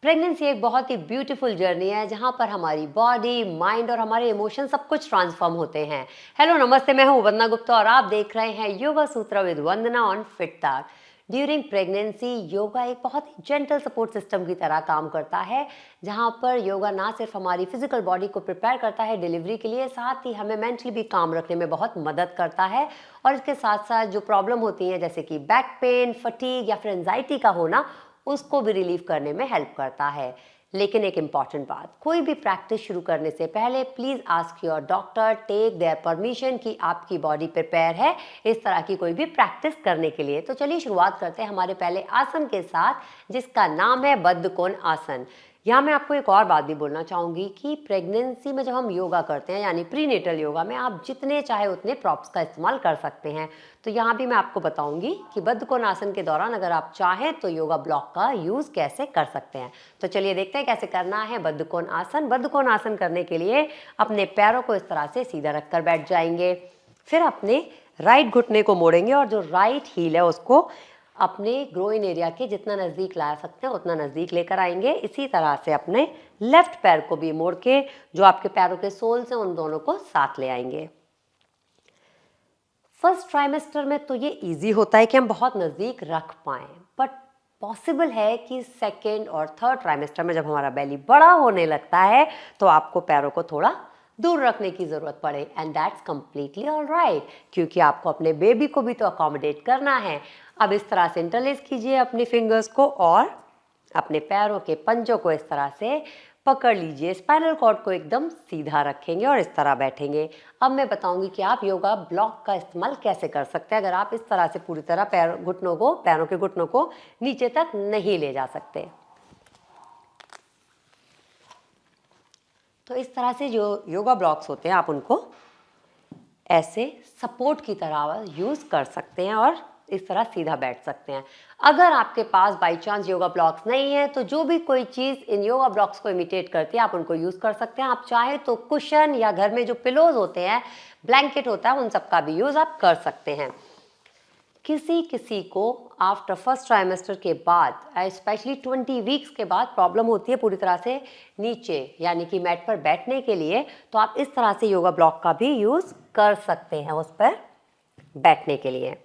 Pregnancy एक बहुत ही beautiful journey है जहाँ पर हमारी बॉडी, माइंड और हमारे इमोशन सब कुछ ट्रांसफॉर्म होते हैं। हेलो नमस्ते, मैं हूँ वंदना गुप्ता और आप देख रहे हैं yoga sutra with Vandana on FitTak. During pregnancy yoga एक बहुत ही जेंटल सपोर्ट सिस्टम की तरह काम करता है, जहाँ पर योगा ना सिर्फ हमारी फिजिकल बॉडी को प्रिपेयर करता है डिलीवरी के लिए, साथ ही हमें मेंटली भी काम रखने में बहुत मदद करता है। और इसके साथ साथ जो प्रॉब्लम होती हैं जैसे कि बैक पेन, फटीग या फिर एंजाइटी का होना, उसको भी रिलीव करने में हेल्प करता है। लेकिन एक इम्पॉर्टेंट बात, कोई भी प्रैक्टिस शुरू करने से पहले please ask your doctor, take their permission कि आपकी बॉडी प्रिपेयर है इस तरह की कोई भी प्रैक्टिस करने के लिए। तो चलिए शुरुआत करते हैं हमारे पहले आसन के साथ, जिसका नाम है बद्ध कोण आसन। यहाँ मैं आपको एक और बात भी बोलना चाहूँगी कि प्रेगनेंसी में जब हम योगा करते हैं यानी प्रीनेटल योगा में आप जितने चाहे उतने प्रॉप्स का इस्तेमाल कर सकते हैं। तो यहाँ भी मैं आपको बताऊँगी कि बद्ध कोण आसन के दौरान अगर आप चाहें तो योगा ब्लॉक का यूज़ कैसे कर सकते हैं। तो चलिए देखते हैं कैसे करना है बद्ध कोण आसन। बद्ध कोण आसन करने के लिए अपने पैरों को इस तरह से सीधा रखकर बैठ जाएंगे। फिर अपने राइट घुटने को मोड़ेंगे और जो राइट हील है उसको अपने ग्रोइन एरिया के जितना नज़दीक ला सकते हैं उतना नज़दीक लेकर आएंगे। इसी तरह से अपने लेफ्ट पैर को भी मोड़ के जो आपके पैरों के सोल्स हैं उन दोनों को साथ ले आएंगे। फर्स्ट ट्राइमेस्टर में तो ये इजी होता है कि हम बहुत नज़दीक रख पाएं, बट पॉसिबल है कि सेकेंड और थर्ड ट्राइमेस्टर में जब हमारा बेली बड़ा होने लगता है तो आपको पैरों को थोड़ा दूर रखने की ज़रूरत पड़े, and that's completely all right, क्योंकि आपको अपने बेबी को भी तो अकोमोडेट करना है। अब इस तरह से इंटरलेस कीजिए अपनी फिंगर्स को और अपने पैरों के पंजों को इस तरह से पकड़ लीजिए। स्पाइनल कॉर्ड को एकदम सीधा रखेंगे और इस तरह बैठेंगे। अब मैं बताऊंगी कि आप योगा ब्लॉक का इस्तेमाल कैसे कर सकते हैं अगर आप इस तरह से पूरी तरह पैरों के घुटनों को नीचे तक नहीं ले जा सकते। तो इस तरह से जो योगा ब्लॉक्स होते हैं आप उनको ऐसे सपोर्ट की तरह यूज़ कर सकते हैं और इस तरह सीधा बैठ सकते हैं। अगर आपके पास बाई चांस योगा ब्लॉक्स नहीं है तो जो भी कोई चीज़ इन योगा ब्लॉक्स को इमिटेट करती है आप उनको यूज़ कर सकते हैं। आप चाहे तो कुशन या घर में जो पिलोज होते हैं, ब्लैंकेट होता है, उन सब का भी यूज़ आप कर सकते हैं। किसी किसी को आफ्टर फर्स्ट ट्राइमेस्टर के बाद, स्पेशली 20 वीक्स के बाद प्रॉब्लम होती है पूरी तरह से नीचे यानी कि मैट पर बैठने के लिए, तो आप इस तरह से योगा ब्लॉक का भी यूज़ कर सकते हैं उस पर बैठने के लिए।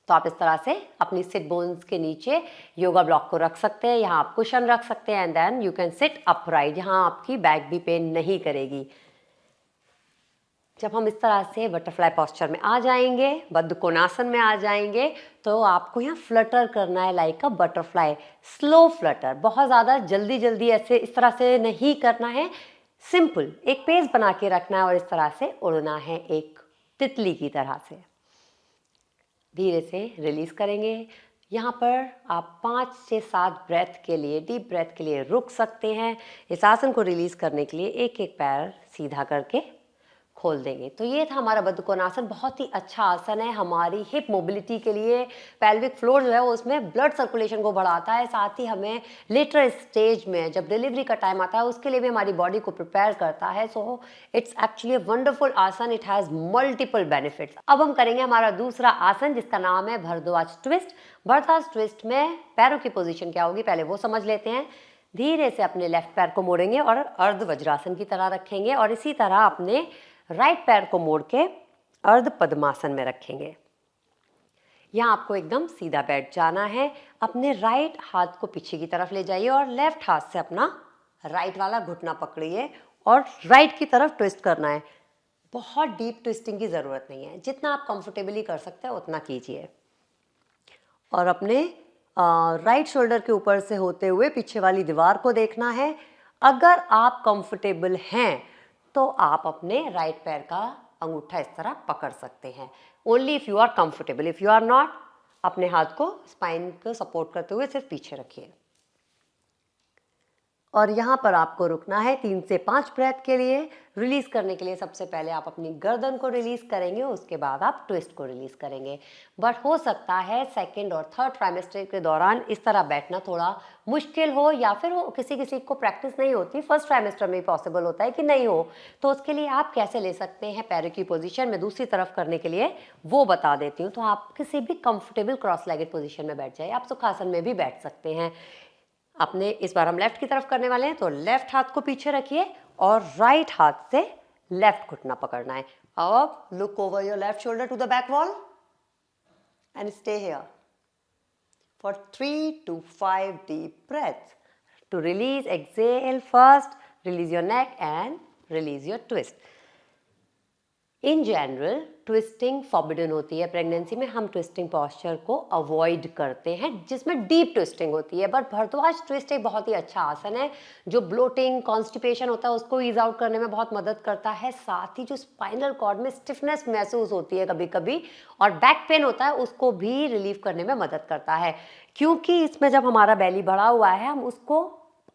तो आप इस तरह से अपनी सिट बोन्स के नीचे योगा ब्लॉक को रख सकते हैं। यहाँ आप कुशन रख सकते हैं and then you can sit upright, यहाँ आपकी बैक भी पेन नहीं करेगी। जब हम इस तरह से बटरफ्लाई पोस्चर में आ जाएंगे, बद्ध कोणासन में आ जाएंगे, तो आपको यहाँ फ्लटर करना है like a butterfly, slow Flutter. बहुत ज़्यादा जल्दी जल्दी ऐसे इस तरह से नहीं करना है, सिंपल एक पेस बना के रखना है और इस तरह से उड़ना है एक तितली की तरह से। धीरे से रिलीज करेंगे। यहाँ पर आप 5 से 7 ब्रेथ के लिए, डीप ब्रेथ के लिए रुक सकते हैं। इस आसन को रिलीज करने के लिए एक एक पैर सीधा करके खोल देंगे। तो ये था हमारा बद्ध कोणासन। बहुत ही अच्छा आसन है हमारी हिप मोबिलिटी के लिए। पेल्विक फ्लोर जो है वो उसमें ब्लड सर्कुलेशन को बढ़ाता है, साथ ही हमें लेटर स्टेज में जब डिलीवरी का टाइम आता है उसके लिए भी हमारी बॉडी को प्रिपेयर करता है। So it's actually a wonderful आसन, इट हैज़ मल्टीपल बेनिफिट्स। अब हम करेंगे हमारा दूसरा आसन जिसका नाम है भरद्वाज ट्विस्ट। भरद्वाज ट्विस्ट में पैरों की पोजिशन क्या होगी पहले वो समझ लेते हैं। धीरे से अपने लेफ्ट पैर को मोड़ेंगे और अर्ध वज्रासन की तरह रखेंगे और इसी तरह अपने राइट पैर को मोड़ के अर्ध पद्मासन में रखेंगे। यहाँ आपको एकदम सीधा बैठ जाना है। अपने राइट हाथ को पीछे की तरफ ले जाइए और लेफ्ट हाथ से अपना राइट वाला घुटना पकड़िए और राइट की तरफ ट्विस्ट करना है। बहुत डीप ट्विस्टिंग की ज़रूरत नहीं है, जितना आप कंफर्टेबली कर सकते हैं उतना कीजिए। और अपने राइट शोल्डर के ऊपर से होते हुए पीछे वाली दीवार को देखना है। अगर आप कंफर्टेबल हैं तो आप अपने राइट पैर का अंगूठा इस तरह पकड़ सकते हैं, only if you are comfortable. If you are not, अपने हाथ को स्पाइन को सपोर्ट करते हुए सिर्फ पीछे रखिए। और यहाँ पर आपको रुकना है 3 से 5 ब्रेथ के लिए। रिलीज करने के लिए सबसे पहले आप अपनी गर्दन को रिलीज करेंगे, उसके बाद आप ट्विस्ट को रिलीज करेंगे। बट हो सकता है सेकंड और थर्ड ट्राइमेस्टर के दौरान इस तरह बैठना थोड़ा मुश्किल हो, या फिर वो किसी किसी को प्रैक्टिस नहीं होती, फर्स्ट ट्राइमेस्टर में ही पॉसिबल होता है कि नहीं हो। तो उसके लिए आप कैसे ले सकते हैं पैरों की पोजीशन में दूसरी तरफ करने के लिए वो बता देती हूँ। तो आप किसी भी कंफर्टेबल क्रॉस लेगेड पोजीशन में बैठ जाए, आप सुखासन में भी बैठ सकते हैं। अपने इस बार हम लेफ्ट की तरफ करने वाले हैं, तो लेफ्ट हाथ को पीछे रखिए और राइट हाथ से लेफ्ट घुटना पकड़ना है। अब look over your left shoulder to the back wall and stay here for 3 to 5 deep breaths. To release, exhale first, release your neck and release your twist. In general, twisting forbidden होती है pregnancy में। हम twisting posture को avoid करते हैं जिसमें deep twisting होती है। बट भरद्वाज ट्विस्ट एक बहुत ही अच्छा आसन है जो ब्लोटिंग, कॉन्स्टिपेशन होता है उसको ईज आउट करने में बहुत मदद करता है। साथ ही जो स्पाइनल कॉर्ड में स्टिफनेस महसूस होती है कभी कभी और बैक पेन होता है उसको भी रिलीव करने में मदद करता है। क्योंकि इसमें जब हमारा बेली बढ़ा हुआ है हम उसको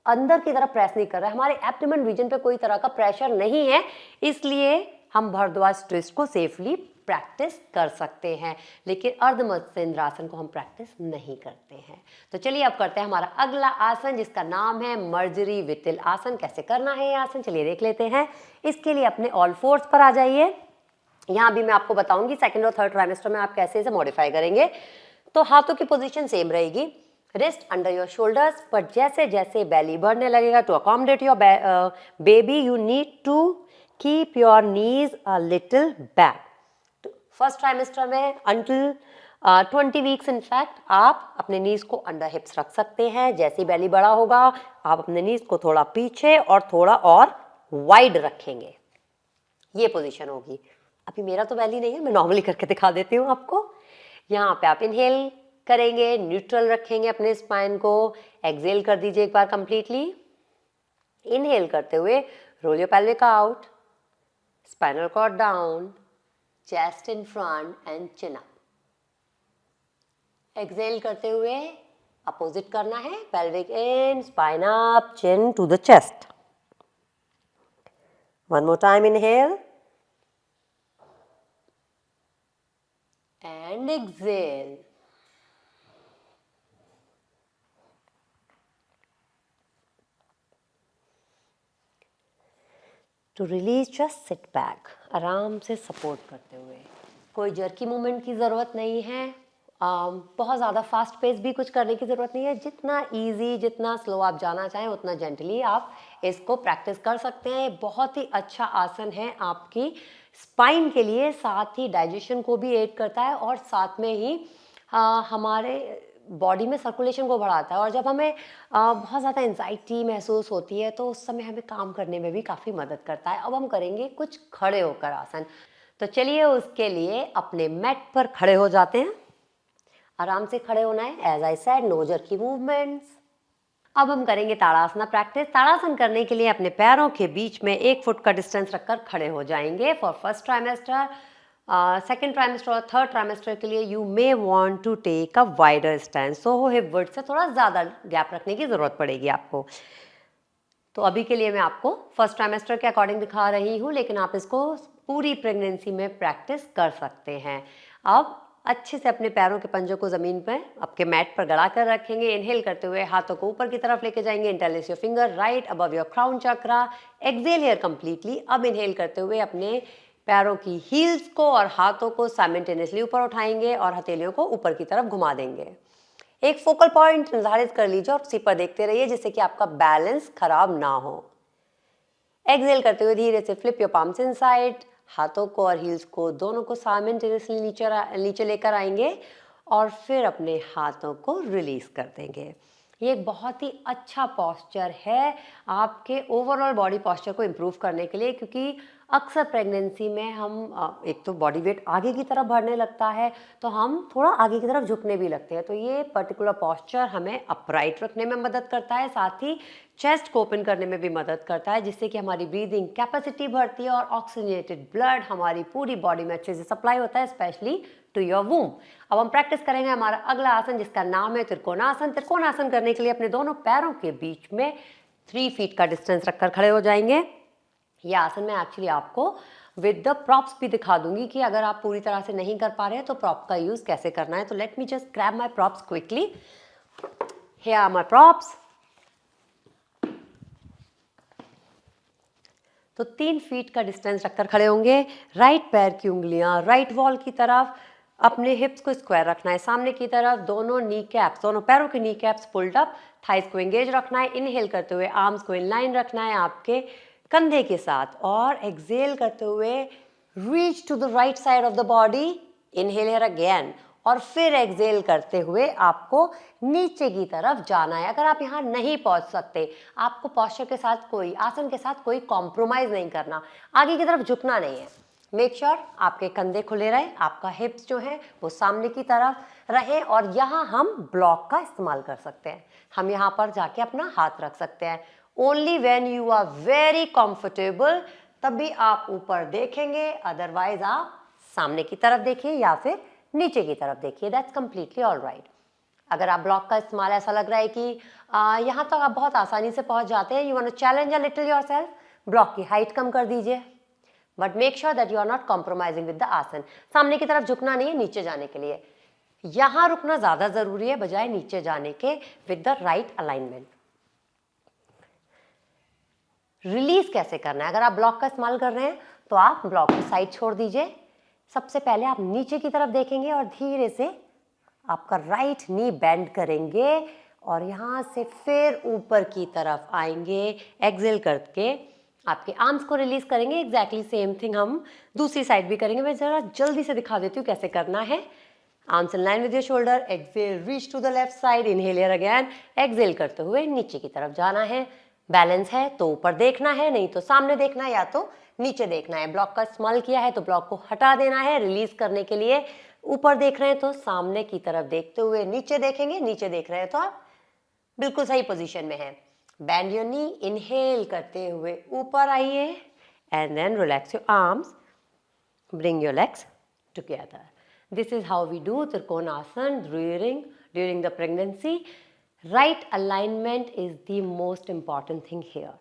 अंदर की तरफ प्रेस नहीं कर रहे, हमारे एब्डोमेन रीजन पे कोई तरह का प्रेशर नहीं है, इसलिए हम भरद्वाज ट्विस्ट को सेफली प्रैक्टिस कर सकते हैं। लेकिन अर्ध मत्स्येंद्रासन को हम प्रैक्टिस नहीं करते हैं। तो चलिए अब करते हैं हमारा अगला आसन जिसका नाम है मर्जरी विटिल आसन। कैसे करना है ये आसन चलिए देख लेते हैं। इसके लिए अपने ऑल फोर्स पर आ जाइए। यहाँ भी मैं आपको बताऊंगी सेकेंड और थर्ड ट्राइमेस्टर में आप कैसे इसे मॉडिफाई करेंगे। तो हाथों की पोजीशन सेम रहेगी, रिस्ट अंडर योर शोल्डर्स, पर जैसे जैसे बेली बढ़ने लगेगा to accommodate your baby you need to keep your knees a little back. First trimester में अंटिल 20 वीक्स इनफैक्ट आप अपने नीज को अंडर हिप्स रख सकते हैं। जैसे ही बेली बड़ा होगा आप अपने नीज को थोड़ा पीछे और थोड़ा और वाइड रखेंगे, ये पोजीशन होगी। अभी मेरा तो बेली नहीं है, मैं नॉर्मली करके दिखा देती हूँ आपको। यहाँ पे आप इनहेल करेंगे, न्यूट्रल रखेंगे अपने स्पाइन को, एक्सहेल कर दीजिए एक बार कंप्लीटली। इनहेल करते हुए roll your pelvic out, spinal cord down, chest in front and chin up. Exhale करते हुए अपोजिट करना है, pelvic in, spine up, chin to the chest. One more time, inhale and exhale. To release just sit back, आराम से support करते हुए। कोई jerky movement की ज़रूरत नहीं है, बहुत ज़्यादा फास्ट पेस भी कुछ करने की ज़रूरत नहीं है। जितना इजी, जितना स्लो आप जाना चाहें उतना जेंटली आप इसको प्रैक्टिस कर सकते हैं। बहुत ही अच्छा आसन है आपकी स्पाइन के लिए, साथ ही डाइजेशन को भी एड करता है और साथ में ही हमारे बॉडी में सर्कुलेशन को बढ़ाता है। और जब हमें बहुत ज़्यादा एंजाइटी महसूस होती है तो उस समय हमें काम करने में भी काफ़ी मदद करता है। अब हम करेंगे कुछ खड़े होकर आसन। तो चलिए उसके लिए अपने मैट पर खड़े हो जाते हैं। आराम से खड़े होना है, as I said no jerky movements. अब हम करेंगे ताड़ासना प्रैक्टिस। ताड़ासन करने के लिए अपने पैरों के बीच में 1 फुट का डिस्टेंस रखकर खड़े हो जाएंगे। For first trimester, second trimester और थर्ड ट्राइमेस्टर के लिए you may want to take a wider stand, so hip width से थोड़ा ज़्यादा गैप रखने की ज़रूरत पड़ेगी आपको। तो अभी के लिए मैं आपको फर्स्ट ट्राइमेस्टर के अकॉर्डिंग दिखा रही हूँ, लेकिन आप इसको पूरी प्रेगनेंसी में प्रैक्टिस कर सकते हैं। अब अच्छे से अपने पैरों के पंजों को ज़मीन पर आपके मैट पर गड़ा कर रखेंगे। इनहेल करते हुए हाथों को ऊपर की तरफ लेके जाएंगे, interlace your finger right above your crown chakra. Exhale here completely. अब इनहेल करते हुए अपने पैरों की हील्स को और हाथों को साइमल्टेनियसली ऊपर उठाएंगे और हथेलियों को ऊपर की तरफ घुमा देंगे। एक फोकल पॉइंट निर्धारित कर लीजिए और उसी पर देखते रहिए जिससे कि आपका बैलेंस खराब ना हो। एक्सहेल करते हुए धीरे से फ्लिप योर पाम्स इनसाइड, हाथों को और हील्स को दोनों को साइमल्टेनियसली नीचे लेकर आएंगे और फिर अपने हाथों को रिलीज कर देंगे। ये एक बहुत ही अच्छा पॉस्चर है आपके ओवरऑल बॉडी पॉस्चर को इम्प्रूव करने के लिए, क्योंकि अक्सर प्रेगनेंसी में हम एक तो बॉडी वेट आगे की तरफ बढ़ने लगता है तो हम थोड़ा आगे की तरफ झुकने भी लगते हैं। तो ये पर्टिकुलर पॉस्चर हमें अपराइट रखने में मदद करता है, साथ ही चेस्ट को ओपन करने में भी मदद करता है, जिससे कि हमारी ब्रीदिंग कैपेसिटी बढ़ती है और ऑक्सीजनेटेड ब्लड हमारी पूरी बॉडी में अच्छे से सप्लाई होता है, स्पेशली टू योर वूम। अब हम प्रैक्टिस करेंगे हमारा अगला आसन जिसका नाम है त्रिकोणासन। त्रिकोणासन करने के लिए अपने दोनों पैरों के बीच में 3 फीट का डिस्टेंस रखकर खड़े हो जाएंगे। यह आसन मैं एक्चुअली आपको विद द प्रॉप्स भी दिखा दूंगी कि अगर आप पूरी तरह से नहीं कर पा रहे हैं तो प्रॉप का यूज कैसे करना है। तो let me just grab my props quickly. Here are my props. तो 3 फीट का डिस्टेंस रखकर खड़े होंगे। राइट पैर की उंगलियां राइट वॉल की तरफ, अपने हिप्स को स्क्वायर रखना है सामने की तरफ, दोनों नी कैप्स, दोनों पैरों के नी कैप्स पुल्ड अप, थाइस को एंगेज रखना है, इनहेल करते हुए आर्म्स को इन लाइन रखना है आपके कंधे के साथ, और एक्सहेल करते हुए reach to the right side of the body, inhale here again, और फिर एक्सहेल करते हुए आपको नीचे की तरफ जाना है। अगर आप यहाँ नहीं पहुंच सकते, आपको पोस्चर के साथ कोई, आसन के साथ कोई कॉम्प्रोमाइज नहीं करना, आगे की तरफ झुकना नहीं है। मेक श्योर आपके कंधे खुले रहे, आपका हिप्स जो है वो सामने की तरफ रहे, और यहाँ हम ब्लॉक का इस्तेमाल कर सकते हैं। हम यहाँ पर जाके अपना हाथ रख सकते हैं। Only when you are very comfortable तभी आप ऊपर देखेंगे, अदरवाइज आप सामने की तरफ देखिए या फिर नीचे की तरफ देखिए, दैट्स कंप्लीटली ऑल राइट। अगर आप ब्लॉक का इस्तेमाल ऐसा लग रहा है कि यहाँ तक आप बहुत आसानी से पहुंच जाते हैं, you want to challenge a little yourself, block की हाइट कम कर दीजिए, but make sure that you are not compromising with the asana. सामने की तरफ झुकना नहीं है नीचे जाने के लिए, यहां रुकना ज्यादा जरूरी है बजाय नीचे जाने के with the right alignment. Release कैसे करना है? अगर आप ब्लॉक का इस्तेमाल कर रहे हैं तो आप ब्लॉक की साइड छोड़ दीजिए। सबसे पहले आप नीचे की तरफ देखेंगे और धीरे से आपका राइट नी बेंड करेंगे और यहां से फिर ऊपर की तरफ आएंगे, एक्सहेल करके आपके आर्म्स को रिलीज करेंगे। एग्जैक्टली सेम थिंग हम दूसरी साइड भी करेंगे। मैं जरा जल्दी से दिखा देती हूँ कैसे करना है। Arms in line with your shoulder, exhale reach to the left side, inhale here again, exhale करते हुए नीचे की तरफ जाना है। बैलेंस है तो ऊपर देखना है, नहीं तो सामने देखना है या तो नीचे देखना है। ब्लॉक का इस्तेमाल किया है तो ब्लॉक को हटा देना है। रिलीज करने के लिए ऊपर देख रहे हैं तो सामने की तरफ देखते हुए नीचे देखेंगे, नीचे देख रहे हैं तो आप बिल्कुल सही पोजीशन में हैं। बेंड योर नी, इनहेल करते हुए ऊपर आइए and then relax your arms, bring your legs together. This is how we do Trikonasana during the pregnancy. Right alignment is the most important thing here.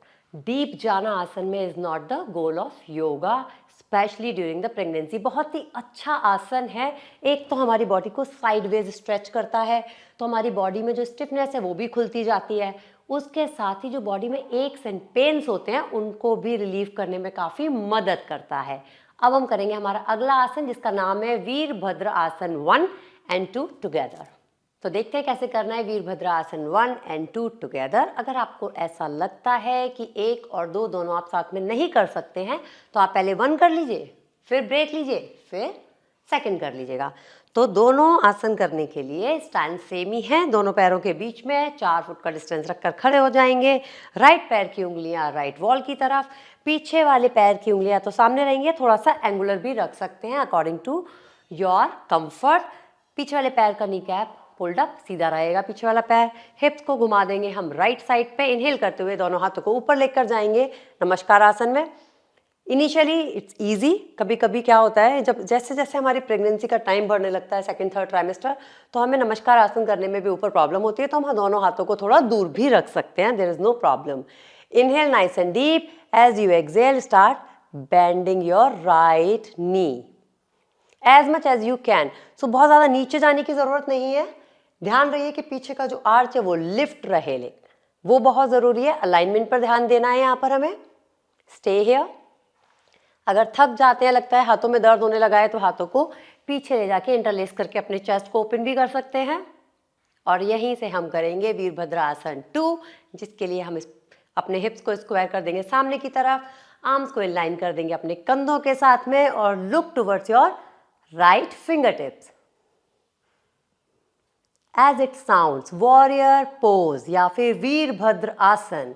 Deep जाना आसन में is not the goal of yoga, especially during the pregnancy. बहुत ही अच्छा आसन है। एक तो हमारी बॉडी को साइडवेज स्ट्रेच करता है, तो हमारी बॉडी में जो स्टिफनेस है वो भी खुलती जाती है। उसके साथ ही जो बॉडी में एक्स एंड पेन्स होते हैं उनको भी रिलीव करने में काफ़ी मदद करता है। अब हम करेंगे हमारा अगला आसन जिसका नाम है वीरभद्र आसन 1 and 2 टुगेदर। तो देखते हैं कैसे करना है वीरभद्र आसन 1 and 2 टुगेदर। अगर आपको ऐसा लगता है कि 1 और 2 दोनों आप साथ में नहीं कर सकते हैं तो आप पहले 1 कर लीजिए, फिर ब्रेक लीजिए, फिर सेकंड कर लीजिएगा। तो दोनों आसन करने के लिए स्टैंड सेम ही है, दोनों पैरों के बीच में 4 फुट का डिस्टेंस रखकर खड़े हो जाएंगे। राइट पैर की उंगलियां राइट वॉल की तरफ, पीछे वाले पैर की उंगलियां तो सामने रहेंगी, थोड़ा सा एंगुलर भी रख सकते हैं अकॉर्डिंग टू योर कंफर्ट। पीछे वाले पैर का नी कैप पुल्ड अप, सीधा रहेगा पीछे वाला पैर। हिप्स को घुमा देंगे हम राइट साइड पे, इनहेल करते हुए दोनों हाथों को ऊपर लेकर जाएंगे नमस्कार आसन में। इनिशियली इट्स ईजी, कभी कभी क्या होता है जब जैसे जैसे हमारी प्रेगनेंसी का टाइम बढ़ने लगता है, सेकंड थर्ड ट्राइमेस्टर, तो हमें नमस्कार आसन करने में भी ऊपर प्रॉब्लम होती है, तो हम दोनों हाथों को थोड़ा दूर भी रख सकते हैं, there is no problem. Inhale nice and deep, as you exhale start bending your right knee as much as you can. So बहुत ज़्यादा नीचे जाने की ज़रूरत नहीं है, ध्यान रहिए कि पीछे का जो आर्च है वो लिफ्ट रहे, वो बहुत ज़रूरी है। अलाइनमेंट पर ध्यान देना है यहाँ पर हमें। Stay here. अगर थक जाते हैं, लगता है हाथों में दर्द होने लगा है, तो हाथों को पीछे ले जाके इंटरलेस करके अपने चेस्ट को ओपन भी कर सकते हैं। और यहीं से हम करेंगे वीरभद्र आसन 2, जिसके लिए हम अपने हिप्स को स्क्वायर कर देंगे सामने की तरफ, आर्म्स को इनलाइन कर देंगे अपने कंधों के साथ में और look towards your right finger tips. As it sounds, warrior pose या फिर वीरभद्र आसन,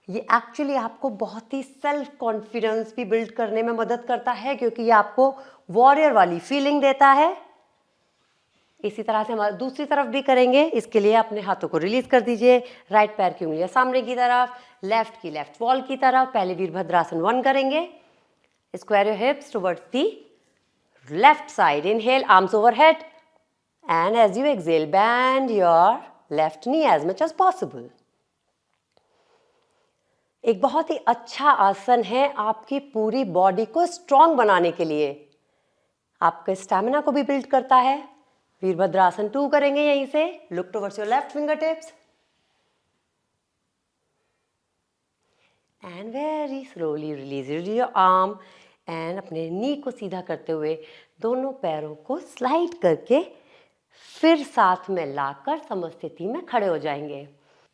ये एक्चुअली आपको बहुत ही सेल्फ कॉन्फिडेंस भी बिल्ड करने में मदद करता है, क्योंकि ये आपको वॉरियर वाली फीलिंग देता है। इसी तरह से हम दूसरी तरफ भी करेंगे। इसके लिए अपने हाथों को रिलीज कर दीजिए, राइट पैर की उंगलियां सामने की तरफ, लेफ्ट की लेफ्ट वॉल की तरफ। पहले वीरभद्रासन 1 करेंगे। Square your hips towards the left side, inhale arms overhead and as you exhale bend your left knee as much as possible. एक बहुत ही अच्छा आसन है आपकी पूरी बॉडी को स्ट्रॉन्ग बनाने के लिए, आपके स्टैमिना को भी बिल्ड करता है। वीरभद्रासन 2 करेंगे यहीं से। Look towards your left finger tips and very slowly release your arm, and अपने नी को सीधा करते हुए दोनों पैरों को स्लाइड करके फिर साथ में लाकर समस्थिति में खड़े हो जाएंगे।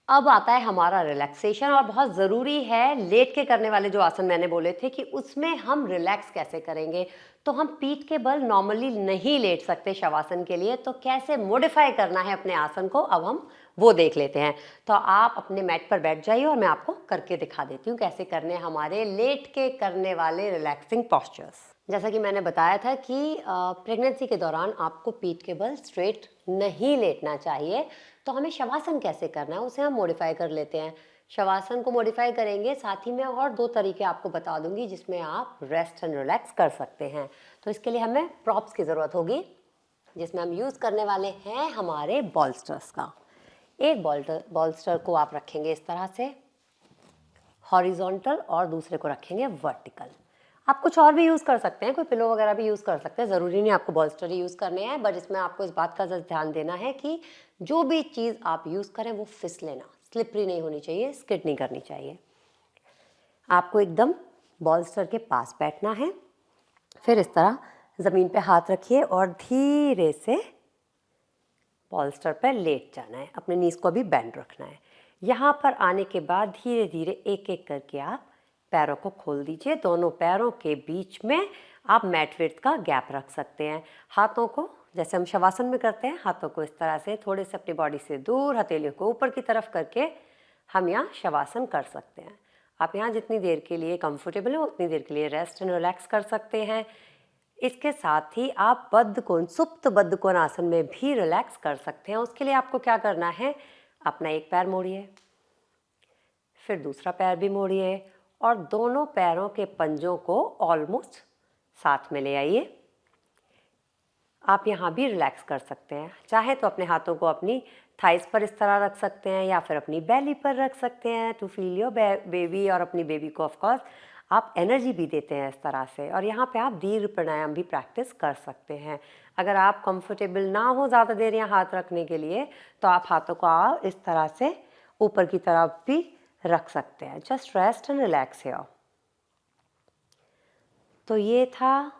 अब आता है हमारा रिलैक्सेशन, और बहुत ज़रूरी है लेट के करने वाले जो आसन मैंने बोले थे कि उसमें हम रिलैक्स कैसे करेंगे। तो हम पीठ के बल नॉर्मली नहीं लेट सकते शवासन के लिए, तो कैसे मॉडिफाई करना है अपने आसन को अब हम वो देख लेते हैं। तो आप अपने मैट पर बैठ जाइए और मैं आपको करके दिखा देती हूँ कैसे करने हमारे लेट के करने वाले रिलैक्सिंग पॉस्चर्स। जैसा कि मैंने बताया था कि प्रेगनेंसी के दौरान आपको पीठ के बल स्ट्रेट नहीं लेटना चाहिए। तो हमें शवासन कैसे करना है उसे हम मॉडिफाई कर लेते हैं। शवासन को मॉडिफाई करेंगे, साथ ही में और 2 तरीके आपको बता दूंगी जिसमें आप रेस्ट एंड रिलैक्स कर सकते हैं। तो इसके लिए हमें प्रॉप्स की ज़रूरत होगी, जिसमें हम यूज़ करने वाले हैं हमारे बॉल्स्टर्स का। एक बॉल्स्टर को आप रखेंगे इस तरह से हॉरिजॉन्टल और दूसरे को रखेंगे वर्टिकल। आप कुछ और भी यूज़ कर सकते हैं, कोई पिलो वगैरह भी यूज़ कर सकते हैं, ज़रूरी नहीं आपको बॉल्स्टर ही यूज़ करने हैं। बट इसमें आपको इस बात का ध्यान देना है कि जो भी चीज़ आप यूज़ करें वो फिसले ना, स्लिपरी नहीं होनी चाहिए, स्किड नहीं करनी चाहिए। आपको एकदम बॉल्स्टर के पास बैठना है, फिर इस तरह ज़मीन पे हाथ रखिए और धीरे से बॉल्स्टर पर लेट जाना है। अपने नीज को भी बेंड रखना है। यहाँ पर आने के बाद धीरे धीरे एक एक करके आप पैरों को खोल दीजिए। दोनों पैरों के बीच में आप मैट विड्थ का गैप रख सकते हैं। हाथों को जैसे हम शवासन में करते हैं, हाथों को इस तरह से थोड़े से अपनी बॉडी से दूर, हथेलियों को ऊपर की तरफ करके हम यहाँ शवासन कर सकते हैं। आप यहाँ जितनी देर के लिए कंफर्टेबल हो उतनी देर के लिए रेस्ट एंड रिलैक्स कर सकते हैं। इसके साथ ही आप बद्ध कोण, सुप्त बद्ध कोण आसन में भी रिलैक्स कर सकते हैं। उसके लिए आपको क्या करना है, अपना एक पैर मोड़िए, फिर दूसरा पैर भी मोड़िए और दोनों पैरों के पंजों को ऑलमोस्ट साथ में ले आइए। आप यहाँ भी रिलैक्स कर सकते हैं। चाहे तो अपने हाथों को अपनी थाइस पर इस तरह रख सकते हैं या फिर अपनी बेली पर रख सकते हैं टू फील योर बेबी। और अपनी बेबी को ऑफ कोर्स आप एनर्जी भी देते हैं इस तरह से। और यहाँ पे आप दीर्घ प्राणायाम भी प्रैक्टिस कर सकते हैं। अगर आप कंफर्टेबल ना हो ज़्यादा देर यहाँ हाथ रखने के लिए, तो आप हाथों को इस तरह से ऊपर की तरफ भी रख सकते हैं। Just rest and relax here. तो ये था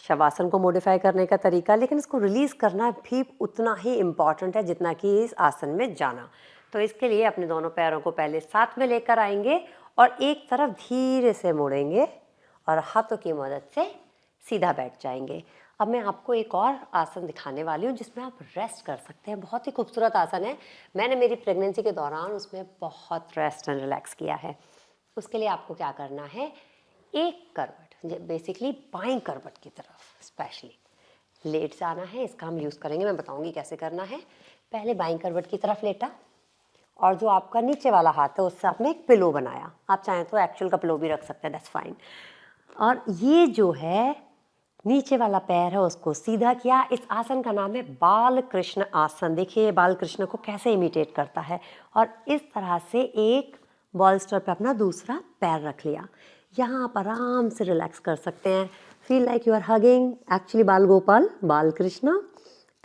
शवासन को मॉडिफाई करने का तरीका, लेकिन इसको रिलीज़ करना भी उतना ही इम्पॉर्टेंट है जितना कि इस आसन में जाना। तो इसके लिए अपने दोनों पैरों को पहले साथ में लेकर आएंगे और एक तरफ धीरे से मोड़ेंगे और हाथों की मदद से सीधा बैठ जाएंगे। अब मैं आपको एक और आसन दिखाने वाली हूँ जिसमें आप रेस्ट कर सकते हैं। बहुत ही खूबसूरत आसन है। मैंने मेरी प्रेगनेंसी के दौरान उसमें बहुत रेस्ट एंड रिलैक्स किया है। उसके लिए आपको क्या करना है, एक करवट, बेसिकली बाईं करवट की तरफ स्पेशली लेट जाना है। इसका हम यूज़ करेंगे, मैं बताऊंगी कैसे करना है। पहले बाईं करवट की तरफ लेटा और जो आपका नीचे वाला हाथ है उससे आपने एक पिलो बनाया। आप चाहें तो एक्चुअल का पिलो भी रख सकते हैं, दैट्स फाइन। और ये जो है नीचे वाला पैर है उसको सीधा किया। इस आसन का नाम है बाल कृष्ण आसन। देखिए बाल कृष्ण को कैसे इमिटेट करता है। और इस तरह से एक बॉल्स्टर पे अपना दूसरा पैर रख लिया। यहाँ आप आराम से रिलैक्स कर सकते हैं। Feel like you are hugging actually Bal Gopal, बाल Krishna,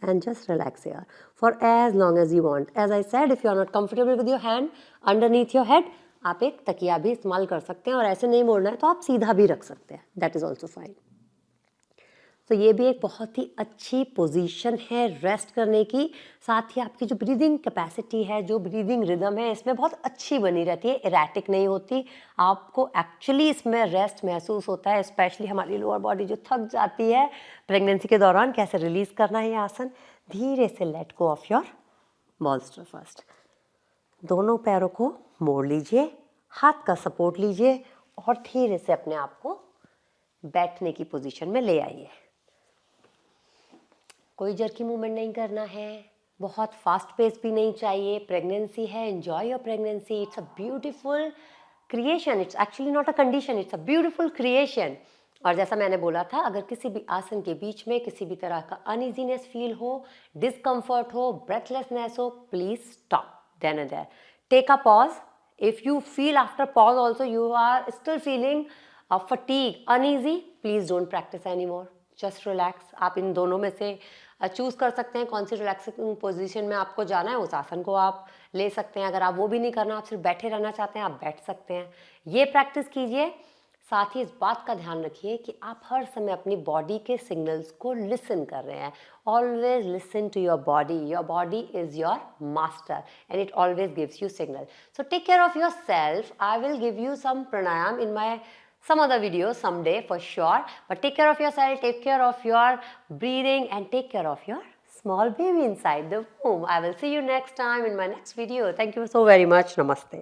and just relax here for as long as you want. As I said, if you are not comfortable with your hand underneath your head, आप एक तकिया भी इस्तेमाल कर सकते हैं और ऐसे नहीं मोड़ना है तो आप सीधा भी रख सकते हैं, that is also fine. तो ये भी एक बहुत ही अच्छी पोजीशन है रेस्ट करने की। साथ ही आपकी जो ब्रीदिंग कैपेसिटी है, जो ब्रीदिंग रिदम है, इसमें बहुत अच्छी बनी रहती है, इरेटिक नहीं होती। आपको एक्चुअली इसमें रेस्ट महसूस होता है, स्पेशली हमारी लोअर बॉडी जो थक जाती है प्रेगनेंसी के दौरान। कैसे रिलीज करना है ये आसन, धीरे से let go of your बॉल्स्टर first. दोनों पैरों को मोड़ लीजिए, हाथ का सपोर्ट लीजिए और धीरे से अपने आप को बैठने की पोजीशन में ले आइए। कोई जर्की मूवमेंट नहीं करना है, बहुत फास्ट पेस भी नहीं चाहिए। प्रेगनेंसी है, enjoy your pregnancy. It's a beautiful creation, it's actually not a condition, it's a beautiful creation. और जैसा मैंने बोला था, अगर किसी भी आसन के बीच में किसी भी तरह का अनइजीनेस फील हो, डिस्कम्फर्ट हो, ब्रेथलेसनेस हो, please stop then and there, take a pause. If you feel after pause also you are still feeling fatigue, uneasy, please don't practise any more, just relax. आप इन दोनों में से choose कर सकते हैं कौन सी रिलैक्सिंग पोजीशन में आपको जाना है, उस आसन को आप ले सकते हैं। अगर आप वो भी नहीं करना, आप सिर्फ बैठे रहना चाहते हैं, आप बैठ सकते हैं। ये प्रैक्टिस कीजिए। साथ ही इस बात का ध्यान रखिए कि आप हर समय अपनी बॉडी के सिग्नल्स को लिसन कर रहे हैं. Always listen to your body is your master and it always gives you signal. So take care of your self. I will give you some pranayam in my some other video someday for sure, but take care of yourself, take care of your breathing, and take care of your small baby inside the womb. I will see you next time in my next video. Thank you so very much. Namaste.